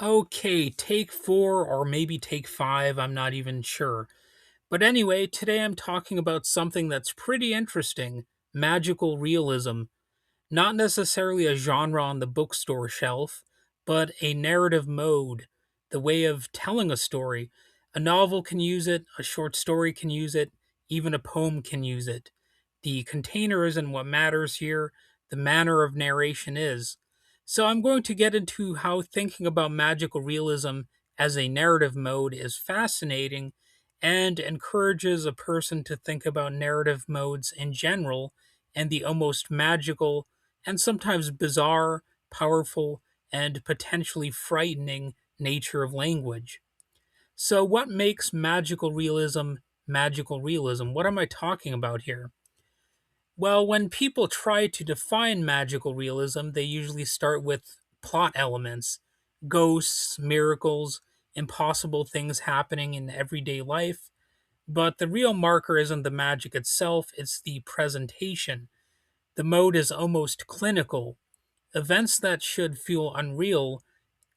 Okay, take four or maybe take five, I'm not even sure. But anyway, today I'm talking about something that's pretty interesting: magical realism. Not necessarily a genre on the bookstore shelf, but a narrative mode, the way of telling a story. A novel can use it, a short story can use it, even a poem can use it. The container isn't what matters here, the manner of narration is. So I'm going to get into how thinking about magical realism as a narrative mode is fascinating and encourages a person to think about narrative modes in general and the almost magical and sometimes bizarre, powerful, and potentially frightening nature of language. So, what makes magical realism magical realism? What am I talking about here? Well, when people try to define magical realism, they usually start with plot elements: ghosts, miracles, impossible things happening in everyday life. But the real marker isn't the magic itself, it's the presentation. The mode is almost clinical. Events that should feel unreal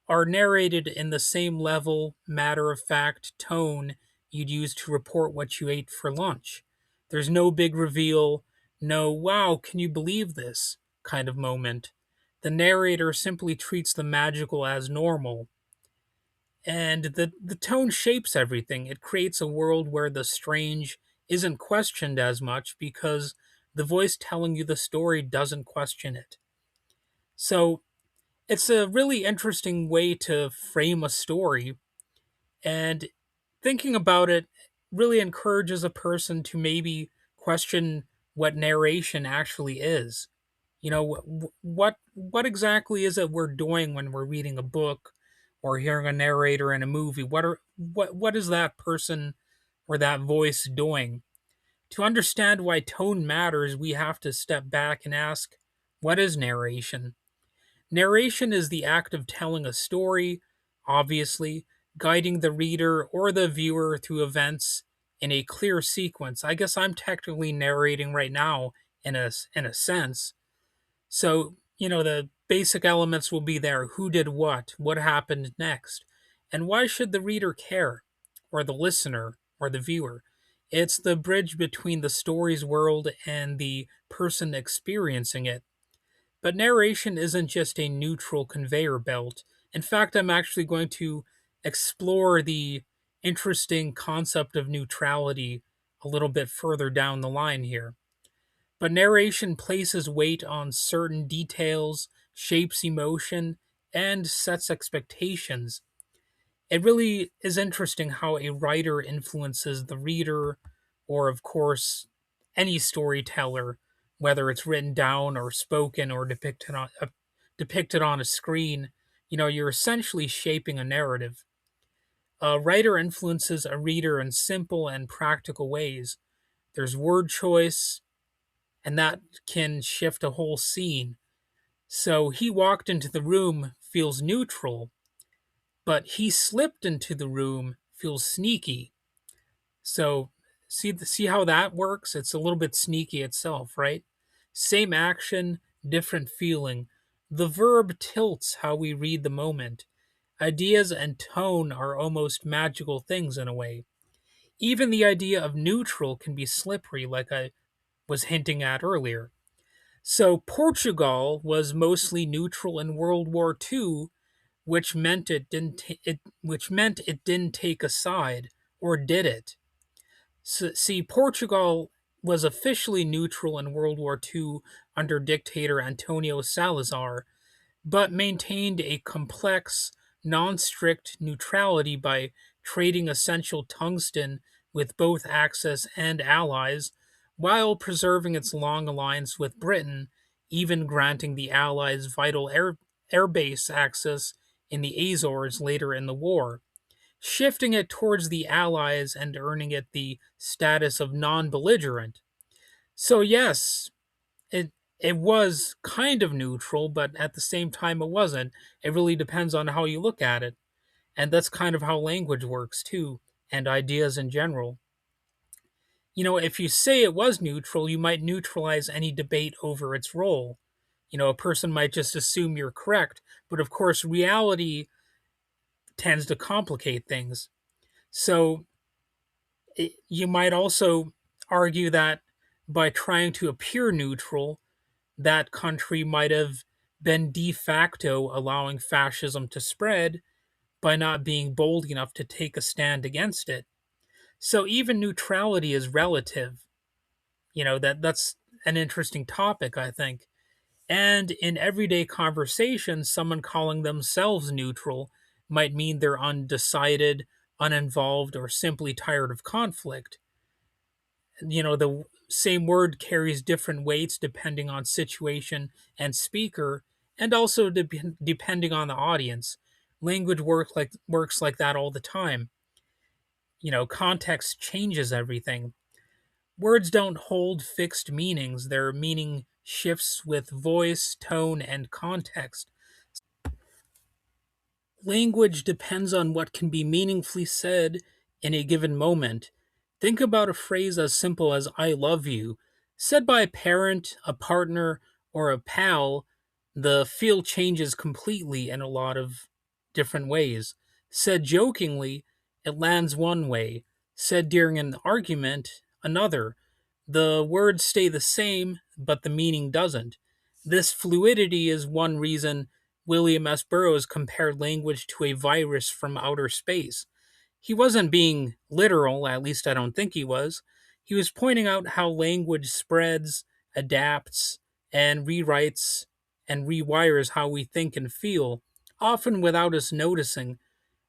are narrated in the same level, matter of fact tone you'd use to report what you ate for lunch. There's no big reveal, no, wow, can you believe this kind of moment. The narrator simply treats the magical as normal. And the tone shapes everything. It creates a world where the strange isn't questioned as much because the voice telling you the story doesn't question it. So it's a really interesting way to frame a story, and thinking about it really encourages a person to maybe question what narration actually is. You know, what exactly is it we're doing when we're reading a book or hearing a narrator in a movie? What is that person or that voice doing? To understand why tone matters, we have to step back and ask, what is narration? Narration is the act of telling a story, obviously, guiding the reader or the viewer through events in a clear sequence. I guess I'm technically narrating right now in a sense. So, the basic elements will be there: who did what happened next, and why should the reader care, or the listener, or the viewer? It's the bridge between the story's world and the person experiencing it. But narration isn't just a neutral conveyor belt. In fact, I'm actually going to explore the interesting concept of neutrality a little bit further down the line here. But narration places weight on certain details, shapes emotion, and sets expectations. It really is interesting how a writer influences the reader, or, of course, any storyteller, whether it's written down or spoken or depicted on a screen. You're essentially shaping a narrative. A writer influences a reader in simple and practical ways. There's word choice, and that can shift a whole scene. So he walked into the room feels neutral, but he slipped into the room feels sneaky. So see how that works? It's a little bit sneaky itself, right? Same action, different feeling. The verb tilts how we read the moment. Ideas and tone are almost magical things in a way. Even the idea of neutral can be slippery, like I was hinting at earlier. So Portugal was mostly neutral in World War II, which meant it didn't take a side, or did it? See, Portugal was officially neutral in World War II under dictator Antonio Salazar, but maintained a complex, non strict neutrality by trading essential tungsten with both Axis and Allies, while preserving its long alliance with Britain, even granting the Allies vital airbase access in the Azores later in the war, shifting it towards the Allies and earning it the status of non belligerent. So, yes, it was kind of neutral, but at the same time it wasn't. It really depends on how you look at it. And that's kind of how language works too, and ideas in general. If you say it was neutral, you might neutralize any debate over its role. A person might just assume you're correct, but of course, reality tends to complicate things. So you might also argue that by trying to appear neutral, that country might have been de facto allowing fascism to spread by not being bold enough to take a stand against it. So even neutrality is relative. That's an interesting topic, I think. And in everyday conversation, someone calling themselves neutral might mean they're undecided, uninvolved, or simply tired of conflict. The same word carries different weights depending on situation and speaker, and also depending on the audience. Language works like that all the time. Context changes everything. Words don't hold fixed meanings, their meaning shifts with voice, tone, and context. Language depends on what can be meaningfully said in a given moment. Think about a phrase as simple as I love you. Said by a parent, a partner, or a pal, the feel changes completely in a lot of different ways. Said jokingly, it lands one way. Said during an argument, another. The words stay the same, but the meaning doesn't. This fluidity is one reason William S. Burroughs compared language to a virus from outer space. He wasn't being literal, at least I don't think he was. He was pointing out how language spreads, adapts, and rewrites and rewires how we think and feel, often without us noticing.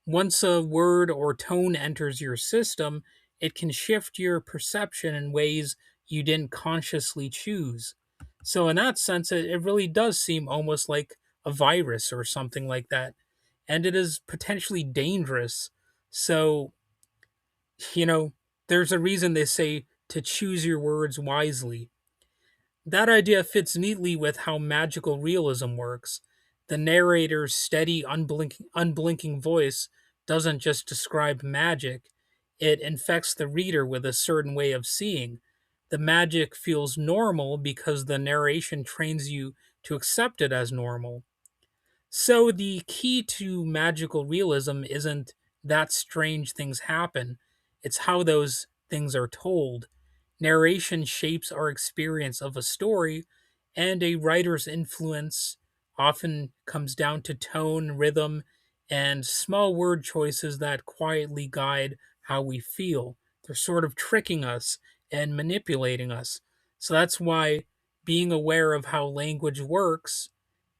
Once a word or tone enters your system, it can shift your perception in ways you didn't consciously choose. So, in that sense, it really does seem almost like a virus or something like that. And it is potentially dangerous. So, you know, there's a reason they say to choose your words wisely. That idea fits neatly with how magical realism works. The narrator's steady, unblinking voice doesn't just describe magic, it infects the reader with a certain way of seeing. The magic feels normal because the narration trains you to accept it as normal. So the key to magical realism isn't that strange things happen, it's how those things are told. Narration shapes our experience of a story, and a writer's influence often comes down to tone, rhythm, and small word choices that quietly guide how we feel. They're sort of tricking us and manipulating us. So that's why being aware of how language works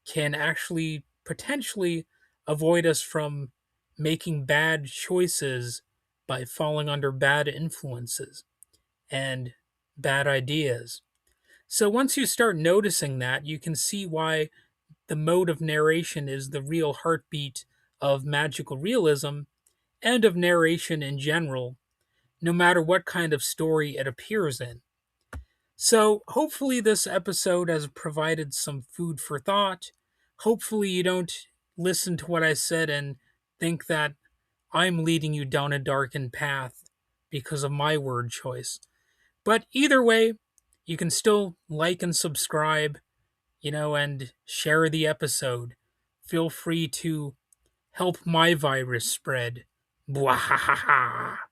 can actually potentially avoid us from making bad choices by falling under bad influences and bad ideas. So once you start noticing that, you can see why the mode of narration is the real heartbeat of magical realism and of narration in general, no matter what kind of story it appears in. So, hopefully, this episode has provided some food for thought. Hopefully, you don't listen to what I said and think that I'm leading you down a darkened path because of my word choice. But either way, you can still like and subscribe, and share the episode. Feel free to help my virus spread. Bwahaha.